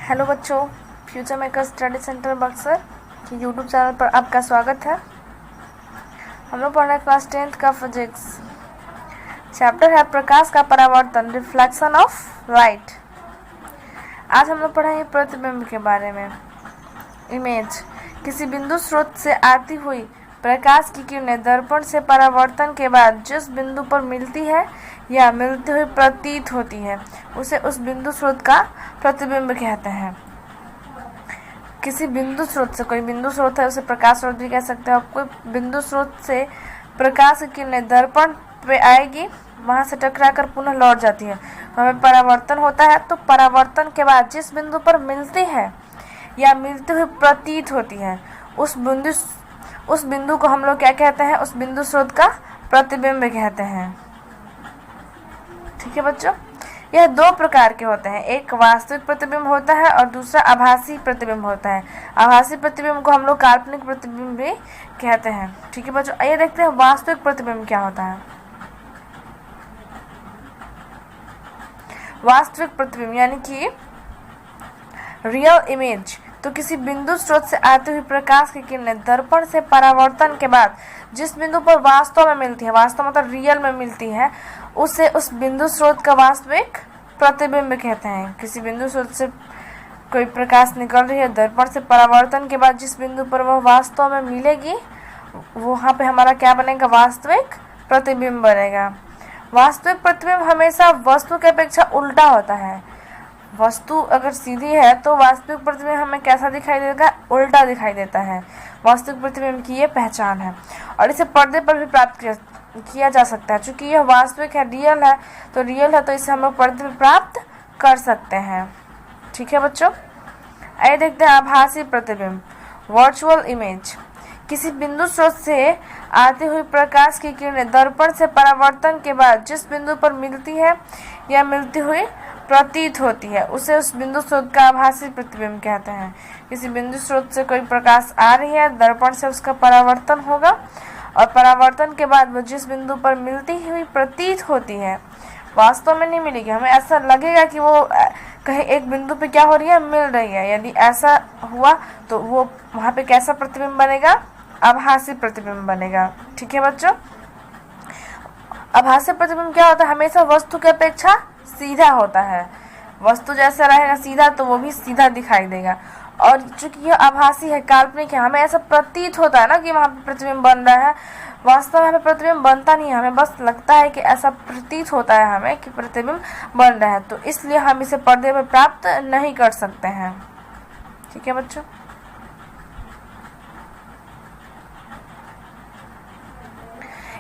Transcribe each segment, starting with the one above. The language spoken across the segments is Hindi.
हेलो बच्चों, future maker study centre Buxar के यूट्यूब चैनल पर आपका स्वागत है। हम लोग पढ़ रहे हैं क्लास 10th का फिजिक्स। चैप्टर है प्रकाश का परावर्तन, रिफ्लेक्शन ऑफ लाइट। आज हम लोग पढ़ेंगे प्रतिबिंब के बारे में। इमेज, किसी बिंदु स्रोत से आती हुई प्रकाश की किरणें दर्पण से परावर्तन के बाद जिस बिंदु पर मिलती है या मिलती हुई प्रतीत होती है उसे उस बिंदु स्रोत का प्रतिबिंब कहते हैं। किसी बिंदु स्रोत से, कोई बिंदु स्रोत है उसे प्रकाश स्रोत भी कह सकते हैं। कोई बिंदु स्रोत से प्रकाश की किरणें दर्पण पे आएगी, वहां से टकराकर पुनः लौट जाती है, हमें परावर्तन होता है। तो परावर्तन के बाद जिस बिंदु पर मिलती है या मिलती हुई प्रतीत होती है उस बिंदु को हम लोग क्या कहते हैं? उस बिंदु स्रोत का प्रतिबिंब कहते हैं। ठीक है बच्चों, यह दो प्रकार के होते हैं, एक वास्तविक प्रतिबिंब होता है और दूसरा आभासी प्रतिबिंब होता है। आभासी प्रतिबिंब को हम लोग काल्पनिक प्रतिबिंब भी कहते हैं। ठीक है बच्चों, आइए देखते हैं वास्तविक प्रतिबिंब क्या होता है। वास्तविक प्रतिबिंब यानी कि रियल इमेज, तो किसी बिंदु स्रोत से आती हुई प्रकाश की किरणें दर्पण से परावर्तन के बाद जिस बिंदु पर वास्तव में मिलती है, वास्तव मतलब रियल में मिलती है, उसे उस बिंदु स्रोत का वास्तविक प्रतिबिंब कहते हैं। किसी बिंदु स्रोत से कोई प्रकाश निकल रही है, दर्पण से परावर्तन के बाद जिस बिंदु पर वह वास्तव में मिलेगी वहाँ पे हमारा क्या बनेगा? वास्तविक प्रतिबिंब बनेगा। वास्तविक प्रतिबिंब हमेशा वस्तु की अपेक्षा उल्टा होता है। वस्तु अगर सीधी है तो वास्तविक प्रतिबिंब हमें कैसा दिखाई देगा? उल्टा दिखाई देता है। वास्तविक प्रतिबिंब की ये पहचान है और इसे पर्दे पर भी प्राप्त किया जा सकता है। चूंकि यह वास्तविक है, रियल है तो इसे हम लोग पर्दे पर प्राप्त कर सकते हैं। ठीक है बच्चों, आइए देखते हैं आभासी प्रतिबिंब, वर्चुअल इमेज। किसी बिंदु स्रोत से आती हुई प्रकाश की किरणें दर्पण से परावर्तन के बाद जिस बिंदु पर मिलती है या मिलती हुई प्रतीत होती है उसे उस बिंदु स्रोत का आभासी प्रतिबिंब कहते हैं। किसी बिंदु स्रोत से कोई प्रकाश आ रही है, दर्पण से उसका परावर्तन होगा और परावर्तन के बाद वो जिस बिंदु पर मिलती हुई प्रतीत होती है, वास्तव में नहीं मिलेगी, हमें ऐसा लगेगा कि वो कहीं एक बिंदु पे क्या हो रही है? मिल रही है। यदि ऐसा हुआ तो वो वहाँ पे कैसा प्रतिबिंब बनेगा? आभासी प्रतिबिंब बनेगा। ठीक है बच्चों, आभासी प्रतिबिंब क्या होता है? हमेशा वस्तु की अपेक्षा सीधा होता है। वस्तु जैसा रहेगा सीधा तो वो भी सीधा दिखाई देगा। और चूंकि यह आभासी है, काल्पनिक है, हमें ऐसा प्रतीत होता है ना कि वहाँ पे प्रतिबिंब बन रहा है, वास्तव में हमें प्रतिबिंब बनता नहीं है, हमें बस लगता है कि ऐसा प्रतीत होता है हमें कि प्रतिबिंब बन रहा है, तो इसलिए हम इसे पर्दे पर प्राप्त नहीं कर सकते हैं। ठीक है बच्चों,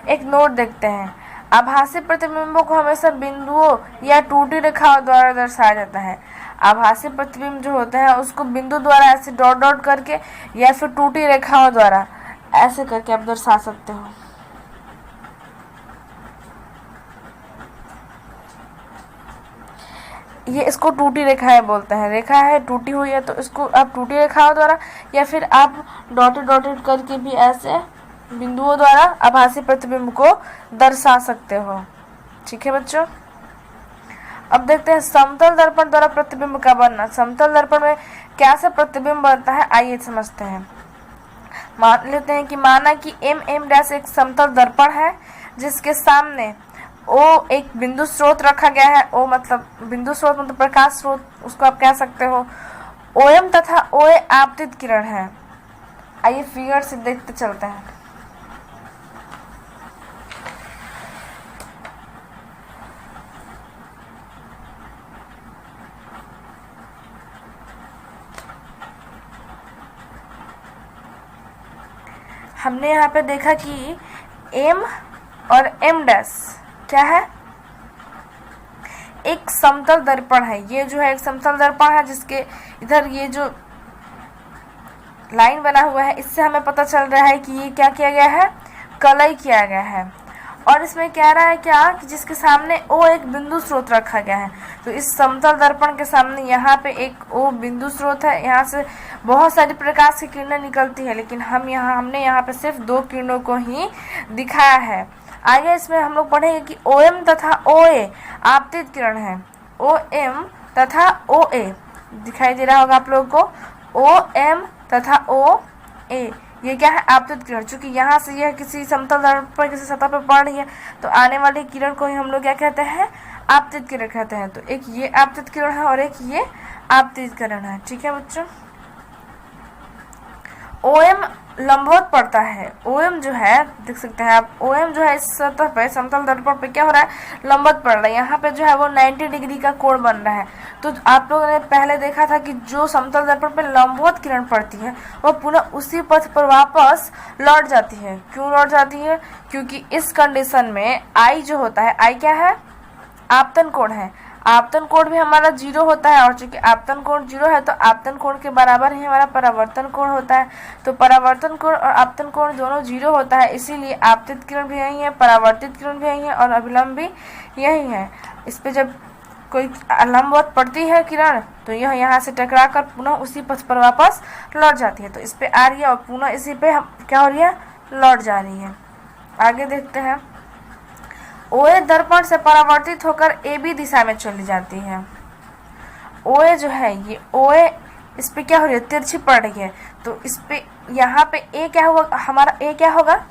एक नोट देखते हैं। आभासी प्रतिबिंबों को हमेशा बिंदुओं या टूटी रेखाओं द्वारा दर्शाया जाता है। आभासी प्रतिबिंब जो होते हैं उसको बिंदु द्वारा ऐसे डॉट डॉट करके या फिर टूटी रेखाओं द्वारा ऐसे करके आप दर्शा सकते हो। ये इसको टूटी रेखाएं बोलते हैं। रेखा है टूटी हुई है तो इसको आप टूटी रेखाओं द्वारा या फिर आप डॉटेड डॉटेड करके भी ऐसे बिंदुओं द्वारा आभासी प्रतिबिंब को दर्शा सकते हो। ठीक है बच्चों, अब देखते हैं समतल दर्पण द्वारा प्रतिबिंब का बनना। समतल दर्पण में कैसे प्रतिबिंब बनता है आइए समझते हैं। मान लेते हैं कि माना कि M' एक समतल दर्पण है जिसके सामने O एक बिंदु स्रोत रखा गया है। O मतलब बिंदु स्रोत मतलब प्रकाश स्रोत, उसको आप कह सकते हो। OM तथा OA आपतित किरण है। आइए फिगर से देखते चलते हैं। हमने यहाँ पे देखा कि M और M' क्या है? एक समतल दर्पण है। ये जो है एक समतल दर्पण है जिसके इधर ये जो लाइन बना हुआ है, इससे हमें पता चल रहा है कि ये क्या किया गया है? कलई किया गया है। और इसमें कह रहा है क्या कि जिसके सामने O एक बिंदु स्रोत रखा गया है। तो इस समतल दर्पण के सामने यहाँ पे एक O बिंदु स्रोत है, यहाँ से बहुत सारी प्रकाश की किरणें निकलती है, लेकिन हमने यहाँ पे सिर्फ दो किरणों को ही दिखाया है। आगे इसमें हम लोग पढ़ेंगे कि OM तथा OA आपतित किरण है। OM तथा OA दिखाई दे रहा होगा आप लोगों को, ओ एम तथा ओ ए, ये क्या है, आपतित किरण। चूंकि यहाँ से यह किसी समतल दर्पण पर किसी सतह पर पड़ रही है तो आने वाली किरण को ही हम लोग क्या कहते हैं, आपतित किरण कहते हैं। तो एक ये आपतित किरण है और एक ये आपतित किरण है। ठीक है बच्चों, OM लंबवत पड़ता है। OM जो है, देख सकते हैं आप, OM जो है इस सतह पे समतल दर्पण पे क्या हो रहा है, लंबवत पड़ रहा है। यहाँ पे जो है वो 90 डिग्री का कोण बन रहा है। तो आप लोगों ने पहले देखा था कि जो समतल दर्पण पे लंबवत किरण पड़ती है वो पुनः उसी पथ पर वापस लौट जाती है। क्यों लौट जाती है, क्योंकि इस कंडीशन में I जो होता है, I क्या है, आपतन कोण है। आपतन कोण भी हमारा 0 होता है और चूंकि आपतन कोण 0 है तो आपतन कोण के बराबर ही हमारा परावर्तन कोण होता है। तो परावर्तन कोण और आपतन कोण दोनों 0 होता है, इसीलिए आपतित किरण भी यही है, परावर्तित किरण भी यही है और अभिलंब भी यही है। इस पे जब कोई लंबवत पड़ती है किरण तो यह यहाँ से टकरा कर पुनः उसी पथ पर वापस लौट जाती है। तो इस पे आ रही है और पुनः इसी पे क्या हो रही है, लौट जा रही है। आगे देखते हैं, OA दर्पण से परावर्तित होकर AB दिशा में चली जाती है। OA जो है, ये OA इस पे क्या हो रही है, तिरछी पड़ रही है। तो इस पे यहाँ पे A क्या होगा, हमारा A क्या होगा,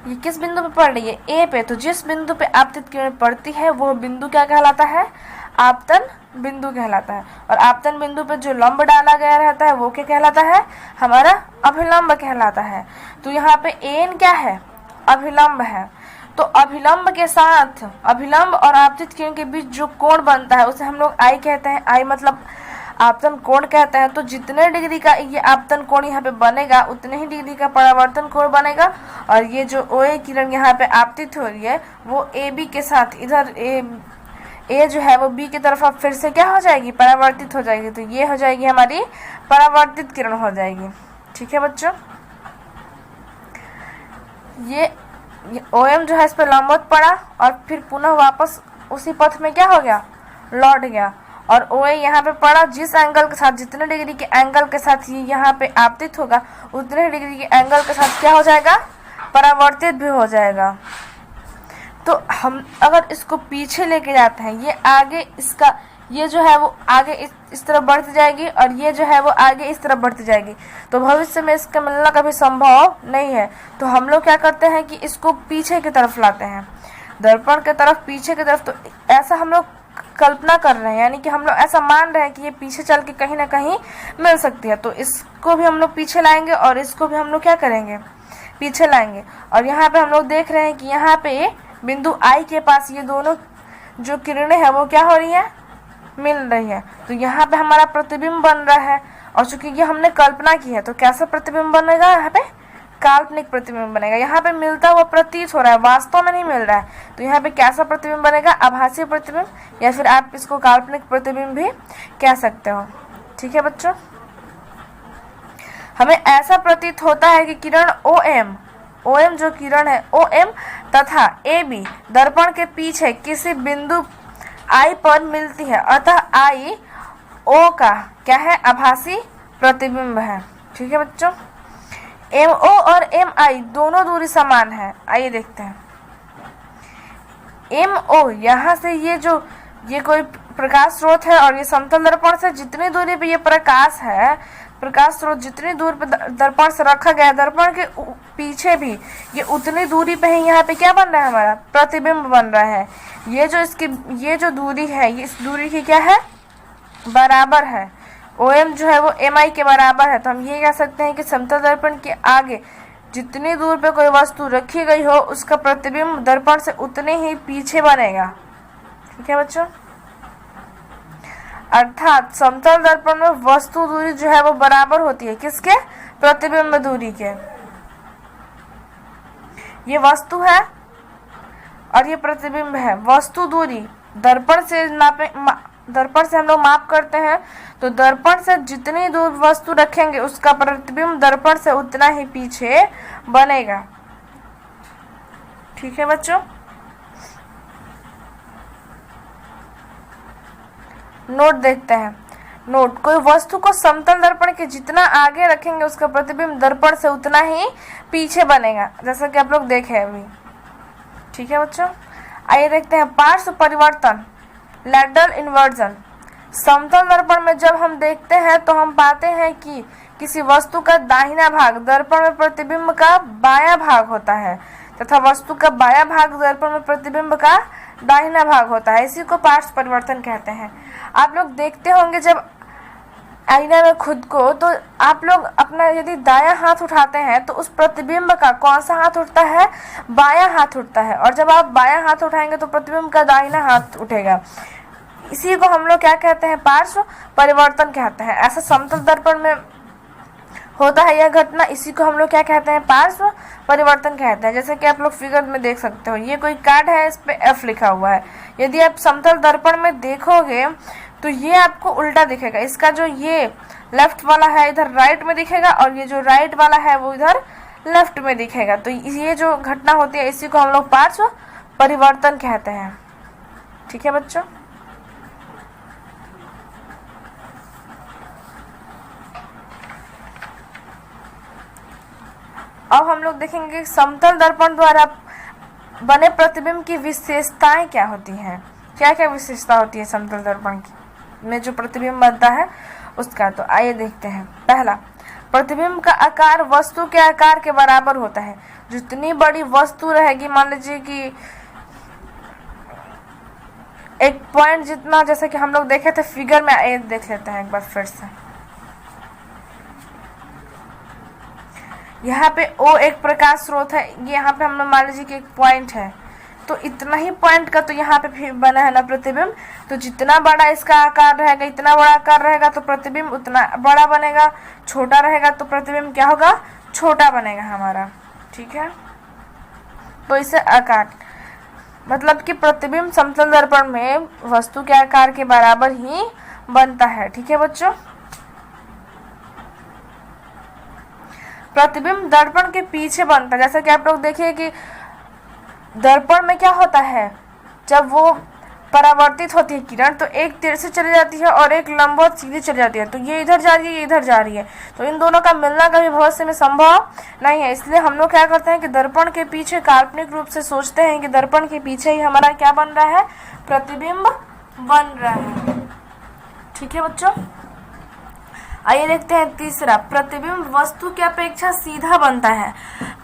ये किस बिंदु पे पड़ रही है, A पे। तो जिस बिंदु पे आपतित किरण पड़ती है वो बिंदु क्या कहलाता है, आपतन बिंदु कहलाता है। और आपतन बिंदु पे जो लंब डाला गया रहता है वो क्या कहलाता है, हमारा अभिलंब कहलाता है। तो यहाँ पे AN क्या है, अभिलंब है। तो अभिलंब के साथ, अभिलंब और आपतित किरण के बीच जो कोण बनता है उसे हम लोग I कहते हैं। I मतलब आपतन कोण कहते हैं। तो जितने डिग्री का ये आपतन कोण यहाँ पे बनेगा उतने ही डिग्री का परावर्तन कोण बनेगा। और ये जो OA किरण यहाँ पे आपतित हो रही है वो AB के साथ, इधर A जो है वो B की तरफ अब फिर से क्या हो जाएगी, परावर्तित हो जाएगी। तो ये हो जाएगी हमारी परावर्तित किरण हो जाएगी। ठीक है बच्चों, ये OM जो है इस पर लंबवत पड़ा और फिर पुनः वापस उसी पथ में क्या हो गया, लौट गया। और OA यहाँ पे पड़ा, जिस एंगल के साथ, जितने डिग्री के एंगल के साथ ये यहाँ पे आपतित होगा उतने डिग्री के एंगल के साथ क्या हो जाएगा, परावर्तित भी हो जाएगा। तो हम अगर इसको पीछे लेके जाते हैं, ये आगे, इसका ये जो है वो आगे इस तरफ बढ़ती जाएगी और ये जो है वो आगे इस तरफ बढ़ती जाएगी। तो भविष्य में इसका मिलना कभी संभव नहीं है। तो हम लोग क्या करते हैं कि इसको पीछे की तरफ लाते हैं, दर्पण की तरफ, पीछे की तरफ। तो ऐसा हम लोग कल्पना कर रहे हैं, यानी कि हम लोग ऐसा मान रहे हैं कि ये पीछे चल के कहीं ना कहीं मिल सकती है। तो इसको भी हम लोग पीछे लाएंगे और इसको भी हम लोग क्या करेंगे, पीछे लाएंगे। और यहाँ पे हम लोग देख रहे हैं कि यहाँ पे बिंदु I के पास ये दोनों जो किरणें हैं वो क्या हो रही है, मिल रही है। तो यहाँ पे हमारा प्रतिबिंब बन रहा है। और चूंकि ये हमने कल्पना की है तो कैसा प्रतिबिंब बनेगा, यहाँ पे काल्पनिक प्रतिबिंब बनेगा। यहाँ पे मिलता हुआ प्रतीत हो रहा है, वास्तव में नहीं मिल रहा है। तो यहाँ पे कैसा प्रतिबिंब बनेगा, आभासी प्रतिबिंब, या फिर आप इसको काल्पनिक प्रतिबिंब भी कह सकते हो। ठीक है बच्चों, हमें ऐसा प्रतीत होता है कि किरण OM जो किरण है OM तथा AB दर्पण के पीछे किसी बिंदु I पर मिलती है, अतः I O का क्या है, आभासी प्रतिबिंब है। ठीक है बच्चों, MO और MI दोनों दूरी समान है। आइए देखते हैं, MO यहाँ से ये कोई प्रकाश स्रोत है और ये समतल दर्पण से जितनी दूरी पे ये प्रकाश है, प्रकाश स्रोत जितनी दूर पे दर्पण से रखा गया है, दर्पण के पीछे भी ये उतनी दूरी पे ही यहाँ पे क्या बन रहा है, हमारा प्रतिबिंब बन रहा है। ये जो दूरी है, ये इस दूरी की क्या है, बराबर है। OM जो है वो MI के बराबर है। तो हम ये कह सकते हैं कि समतल दर्पण के आगे जितनी दूर पे कोई वस्तु रखी गई हो उसका प्रतिबिंब दर्पण से उतने ही पीछे बनेगा। ठीक है बच्चों, अर्थात समतल दर्पण में वस्तु दूरी जो है वो बराबर होती है किसके, प्रतिबिंब दूरी के। ये वस्तु है और ये प्रतिबिंब है। वस्तु दूरी दर्पण से हम लोग माप करते हैं। तो दर्पण से जितनी दूर वस्तु रखेंगे उसका प्रतिबिंब दर्पण से उतना ही पीछे बनेगा। ठीक है बच्चों, नोट देखते हैं। नोट, कोई वस्तु को समतल दर्पण के जितना आगे रखेंगे उसका प्रतिबिंब दर्पण से उतना ही पीछे बनेगा, जैसा कि आप लोग देखे अभी। ठीक है बच्चों, आइए देखते हैं पार्श्व परिवर्तन, लैटरल इन्वर्जन। समतल दर्पण में जब हम देखते हैं तो हम पाते हैं कि किसी वस्तु का दाहिना भाग दर्पण में प्रतिबिंब का बायां भाग होता है तथा वस्तु का बायां भाग दर्पण में प्रतिबिंब का दाहिना भाग होता है। इसी को पार्श्व परिवर्तन कहते हैं। आप लोग देखते होंगे जब आईना में खुद को, तो आप लोग अपना यदि दायां हाथ उठाते हैं तो उस प्रतिबिंब का कौन सा हाथ उठता है? बायां हाथ उठता है। और जब आप बायां हाथ उठाएंगे तो प्रतिबिंब का दाहिना हाथ उठेगा। इसी को हम लोग क्या कहते हैं? पार्श्व परिवर्तन कहते हैं। ऐसा समतल दर्पण में होता है यह घटना, इसी को हम लोग क्या कहते हैं? पार्श्व परिवर्तन कहते हैं। जैसे कि आप लोग फिगर में देख सकते हो, ये कोई कार्ड है, इस पे F लिखा हुआ है। यदि आप समतल दर्पण में देखोगे तो ये आपको उल्टा दिखेगा। इसका जो ये लेफ्ट वाला है इधर राइट में दिखेगा और ये जो राइट वाला है वो इधर लेफ्ट में दिखेगा। तो ये जो घटना होती है इसी को हम लोग पार्श्व परिवर्तन कहते हैं। ठीक है बच्चों। अब हम लोग देखेंगे समतल दर्पण द्वारा बने प्रतिबिंब की विशेषताएं क्या होती हैं। क्या क्या विशेषता होती है समतल दर्पण की में जो प्रतिबिंब बनता है उसका। तो आइए देखते हैं। पहला, प्रतिबिंब का आकार वस्तु के आकार के बराबर होता है। जितनी बड़ी वस्तु रहेगी, मान लीजिए कि एक पॉइंट जितना, जैसे कि हम लोग देखे थे फिगर में, आइए देख लेते हैं एक बार फिर से। यहाँ पे O एक प्रकाश स्रोत है, ये यहाँ पे हम मान लीजिए कि एक पॉइंट है, तो इतना ही पॉइंट का तो यहाँ पे बना है ना प्रतिबिंब। तो जितना बड़ा इसका आकार रहेगा, इतना बड़ा आकार रहेगा तो प्रतिबिंब उतना बड़ा बनेगा। छोटा रहेगा तो प्रतिबिंब क्या होगा? छोटा बनेगा हमारा। ठीक है, तो इसे आकार मतलब कि प्रतिबिंब समतल दर्पण में वस्तु के आकार के बराबर ही बनता है। ठीक है बच्चों। प्रतिबिंब दर्पण के पीछे बनता है। जैसा कि आप लोग देखिए कि दर्पण में क्या होता है, जब वो परावर्तित होती है किरण तो एक तीर से चली जाती है और एक लंबवत सीधी चली जाती है। तो ये इधर जा रही है, ये इधर जा रही है, तो इन दोनों का मिलना कभी भविष्य में संभव नहीं है। इसलिए हम लोग क्या करते हैं कि दर्पण के पीछे काल्पनिक रूप से सोचते हैं कि दर्पण के पीछे ही हमारा क्या बन रहा है? प्रतिबिंब बन रहा है। ठीक है बच्चों। आइए देखते हैं तीसरा, प्रतिबिंब वस्तु की अपेक्षा सीधा बनता है।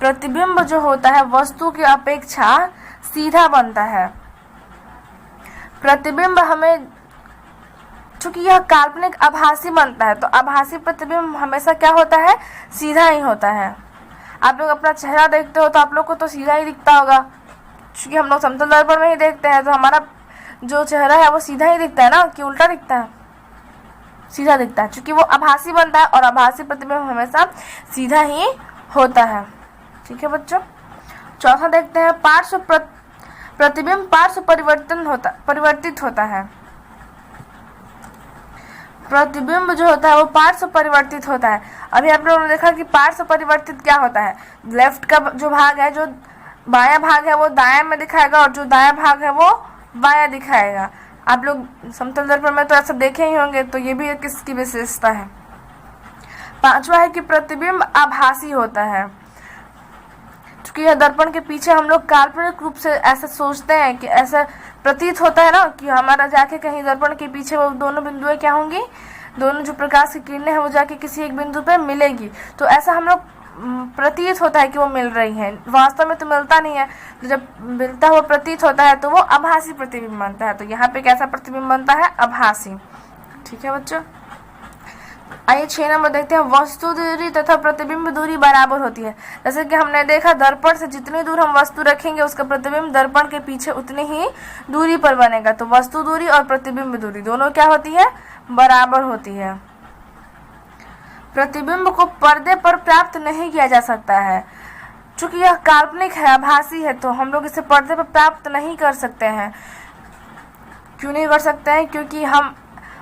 प्रतिबिंब जो होता है वस्तु की अपेक्षा सीधा बनता है। प्रतिबिंब हमें, चूंकि यह काल्पनिक आभासी बनता है, तो आभासी प्रतिबिंब हमेशा क्या होता है? सीधा ही होता है। आप लोग अपना चेहरा देखते हो तो आप लोग को तो सीधा ही दिखता होगा, क्योंकि हम लोग समतल दर्पण में ही देखते हैं, तो हमारा जो चेहरा है वो सीधा ही दिखता है ना, कि उल्टा दिखता है? सीधा दिखता है, क्योंकि वो आभासी बनता है और आभासी प्रतिबिंब हमेशा सीधा ही होता है। ठीक है बच्चों। चौथा देखते हैं, प्रतिबिंब पार्श्व परिवर्तित होता है। प्रतिबिंब जो होता है वो पार्श्व परिवर्तित होता है। अभी आप लोगों ने देखा कि पार्श्व परिवर्तित क्या होता है? लेफ्ट का जो भाग है, जो बायां भाग है वो दायां में दिखाएगा और जो दायां भाग है वो बायां दिखाएगा। आप लोग समतल दर्पण में तो ऐसा देखे ही होंगे, तो ये भी किसकी विशेषता है। पांचवा है कि प्रतिबिंब आभासी होता है। क्योंकि यह दर्पण के पीछे हम लोग काल्पनिक रूप से ऐसा सोचते हैं कि ऐसा प्रतीत होता है ना कि हमारा जाके कहीं दर्पण के पीछे वो दोनों बिंदुएं क्या होंगी, दोनों जो प्रकाश की किरणें हैं वो जाके किसी एक बिंदु पे मिलेगी। तो ऐसा हम लोग प्रतीत होता है कि वो मिल रही है, वास्तव में तो मिलता नहीं है। तो जब मिलता हुआ प्रतीत होता है तो वो आभासी प्रतिबिंब बनता है। तो यहाँ पे कैसा प्रतिबिंब बनता है? आभासी। ठीक है बच्चों। आइए 6 नंबर देखते हैं, वस्तु दूरी तथा प्रतिबिंब दूरी बराबर होती है। जैसे कि हमने देखा दर्पण से जितनी दूर हम वस्तु रखेंगे उसका प्रतिबिंब दर्पण के पीछे उतनी ही दूरी पर बनेगा। तो वस्तु दूरी और प्रतिबिंब दूरी दोनों क्या होती है? बराबर होती है। प्रतिबिंब को पर्दे पर प्राप्त नहीं किया जा सकता है। चूंकि यह काल्पनिक है, आभासी है, तो हम लोग इसे पर्दे पर प्राप्त नहीं कर सकते हैं। क्यों नहीं कर सकते हैं? क्योंकि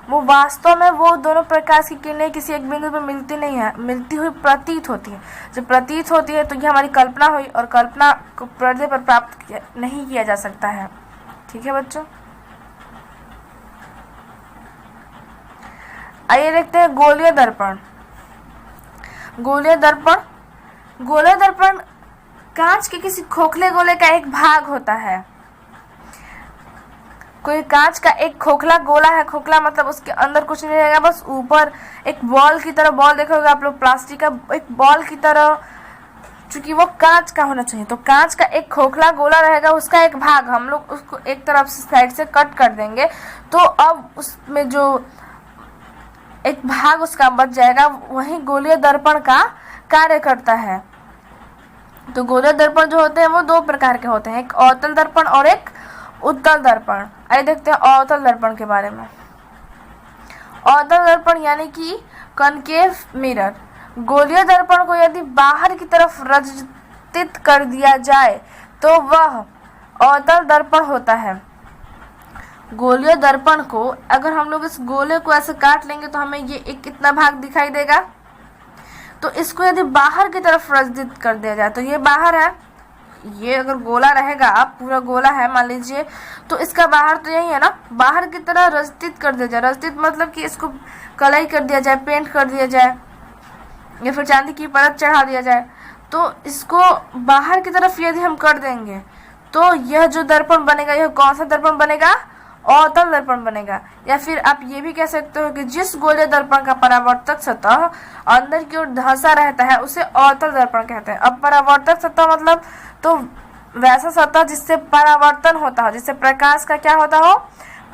वो वास्तव में वो दोनों प्रकाश की किरणें किसी एक बिंदु पर मिलती नहीं है, मिलती हुई प्रतीत होती है। जब प्रतीत होती है तो ये हमारी कल्पना हुई और कल्पना को पर्दे पर प्राप्त नहीं किया जा सकता है। ठीक है बच्चों। आइए देखते हैं गोलीय दर्पण। गोलीय दर्पण कांच के किसी खोखले गोले का एक भाग होता है। कोई कांच का एक खोखला गोला है, खोखला मतलब उसके अंदर कुछ नहीं रहेगा, बस ऊपर एक बॉल की तरह, बॉल देखोगे आप लोग प्लास्टिक का एक बॉल की तरह, चूंकि वो कांच का होना चाहिए तो कांच का एक खोखला गोला रहेगा, उसका एक भाग हम लोग उसको एक तरफ से साइड से कट कर देंगे, तो अब उसमें जो एक भाग उसका बच जाएगा, वही गोलीय दर्पण का कार्य करता है। तो गोलीय दर्पण जो होते हैं वो दो प्रकार के होते हैं, एक अवतल दर्पण और एक उत्तल दर्पण। आइए देखते हैं अवतल दर्पण के बारे में। अवतल दर्पण यानी कि कनकेव मिरर। गोलीय दर्पण को यदि बाहर की तरफ रजित कर दिया जाए तो वह अवतल दर्पण होता है। गोलीय दर्पण को अगर हम लोग इस गोले को ऐसे काट लेंगे तो हमें ये एक कितना भाग दिखाई देगा, तो इसको यदि बाहर की तरफ रजित कर दिया जाए तो ये बाहर है, ये अगर गोला रहेगा पूरा गोला है मान लीजिए, तो इसका बाहर तो यही है ना, बाहर की तरह रजित कर दिया जाए। रजित मतलब कि इसको कलई कर दिया जाए, पेंट कर दिया जाए या फिर चांदी की परत चढ़ा दिया जाए, तो इसको बाहर की तरफ यदि हम कर देंगे तो यह जो दर्पण बनेगा यह कौन सा दर्पण बनेगा, अवतल दर्पण बनेगा। या फिर आप ये भी कह सकते हो कि जिस गोलीय दर्पण का परावर्तक सतह अंदर की ओर धंसा रहता है उसे अवतल दर्पण कहते हैं। अब परावर्तक सतह मतलब तो वैसा सतह जिससे परावर्तन होता हो, जिससे प्रकाश का क्या होता हो,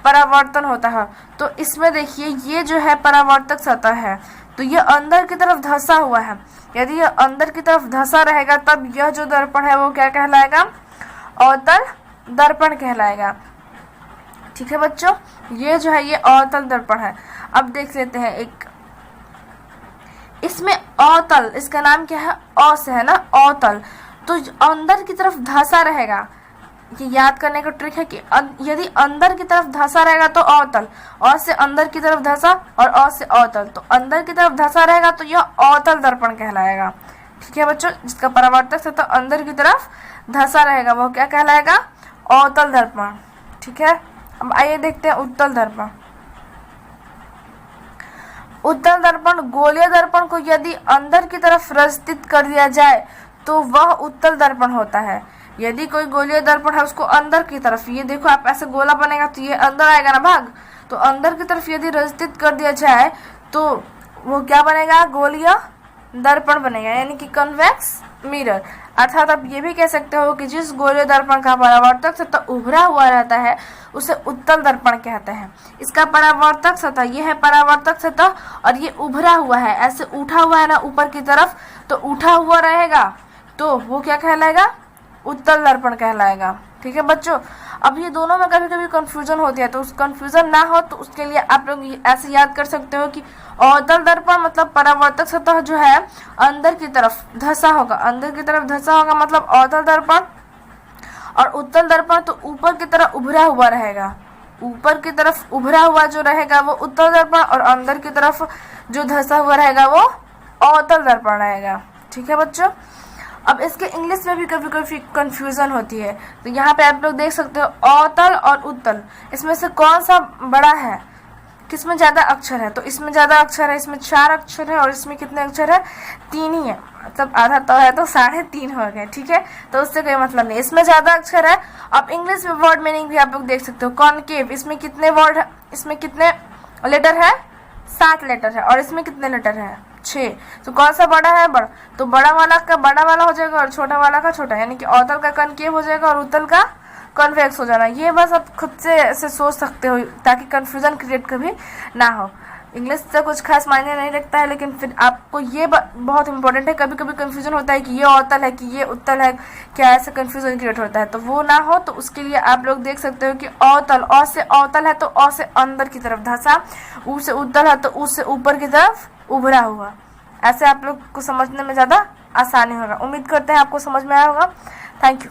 परावर्तन होता है। तो इसमें देखिए ये जो है परावर्तक सतह है, तो ये अंदर की तरफ धंसा हुआ है। यदि यह अंदर की तरफ धंसा रहेगा तब यह जो दर्पण है वो क्या कहलाएगा, अवतल दर्पण कहलाएगा। ठीक है बच्चों, ये जो है ये अवतल दर्पण है। अब देख लेते हैं एक, इसमें अवतल, इसका नाम क्या है, अ से है ना, अवतल, तो अंदर की तरफ धंसा रहेगा। ये याद करने का ट्रिक है कि यदि अंदर की तरफ धंसा रहेगा तो अवतल, अ से अंदर की तरफ धंसा और अ से अवतल, तो अंदर की तरफ धंसा रहेगा तो यह अवतल दर्पण कहलाएगा। ठीक है बच्चों, जिसका परावर्तक सतह अंदर की तरफ धंसा रहेगा वो क्या कहलाएगा, अवतल दर्पण। ठीक है, अब आइए देखते हैं उत्तल दर्पण। उत्तल दर्पण, गोलीय दर्पण को यदि अंदर की तरफ रजित कर दिया जाए तो वह उत्तल दर्पण होता है। यदि कोई गोलीय दर्पण है उसको अंदर की तरफ, ये देखो आप ऐसे गोला बनेगा तो ये अंदर आएगा ना भाग, तो अंदर की तरफ यदि रजित कर दिया जाए तो वो क्या बनेगा, गोलीय दर्पण बनेगा, यानी कि कन्वेक्स मिरर। अर्थात आप ये भी कह सकते हो कि जिस गोलीय दर्पण का परावर्तक सतह उभरा हुआ रहता है उसे उत्तल दर्पण कहते हैं। इसका परावर्तक सतह, ये है परावर्तक सतह और ये उभरा हुआ है, ऐसे उठा हुआ है ना ऊपर की तरफ, तो उठा हुआ रहेगा तो वो क्या कहलाएगा, उत्तल दर्पण कहलाएगा। ठीक है बच्चों, अब ये दोनों में कभी कभी कंफ्यूजन होती है, तो उस कंफ्यूजन ना हो तो उसके लिए आप लोग ऐसे याद कर सकते हो कि अवतल दर्पण मतलब परावर्तक सतह जो है अंदर की तरफ धंसा होगा, अंदर की तरफ धंसा होगा मतलब अवतल दर्पण, और उत्तल दर्पण तो ऊपर की तरफ उभरा हुआ रहेगा, ऊपर की तरफ उभरा हुआ जो रहेगा वो उत्तल दर्पण, और अंदर की तरफ जो धंसा हुआ रहेगा वो अवतल दर्पण रहेगा। ठीक है बच्चों, अब इसके इंग्लिश में भी कभी कभी कंफ्यूजन होती है, तो यहाँ पे आप लोग देख सकते हो अवतल और उत्तल, इसमें से कौन सा बड़ा है, किसमें ज्यादा अक्षर है, तो इसमें ज्यादा अक्षर है, इसमें 4 अक्षर है और इसमें कितने अक्षर है, 3 ही है, मतलब आधा तो है तो 3.5 हो गए। ठीक है, तो उससे कोई मतलब नहीं, इसमें ज्यादा अक्षर है। अब इंग्लिश में वर्ड मीनिंग भी आप लोग देख सकते हो, कॉनकेव, इसमें कितने वर्ड है, इसमें कितने लेटर है, 7 लेटर है, और इसमें कितने लेटर है, 6। तो कौन सा बड़ा है, बड़ा, तो बड़ा वाला का बड़ा वाला हो जाएगा और छोटा वाला का छोटा, यानी कि अवतल का कनकेव हो जाएगा और उत्तल का कन्वेक्स हो जाना। ये बस आप खुद से ऐसे सोच सकते हो ताकि कंफ्यूजन क्रिएट कभी ना हो। इंग्लिश से कुछ खास मायने नहीं रखता है, लेकिन फिर आपको ये बहुत इंपॉर्टेंट है, कभी कभी कंफ्यूजन होता है कि ये अवतल है कि ये उत्तल है, क्या ऐसे कंफ्यूजन क्रिएट होता है, तो वो ना हो तो उसके लिए आप लोग देख सकते हो कि अवतल, अ से अवतल है तो अ से अंदर की तरफ धंसा, ऊ से उत्तल है तो ऊ से ऊपर की तरफ उभरा हुआ। ऐसे आप लोग को समझने में ज़्यादा आसानी होगा। उम्मीद करते हैं आपको समझ में आया होगा। Thank you.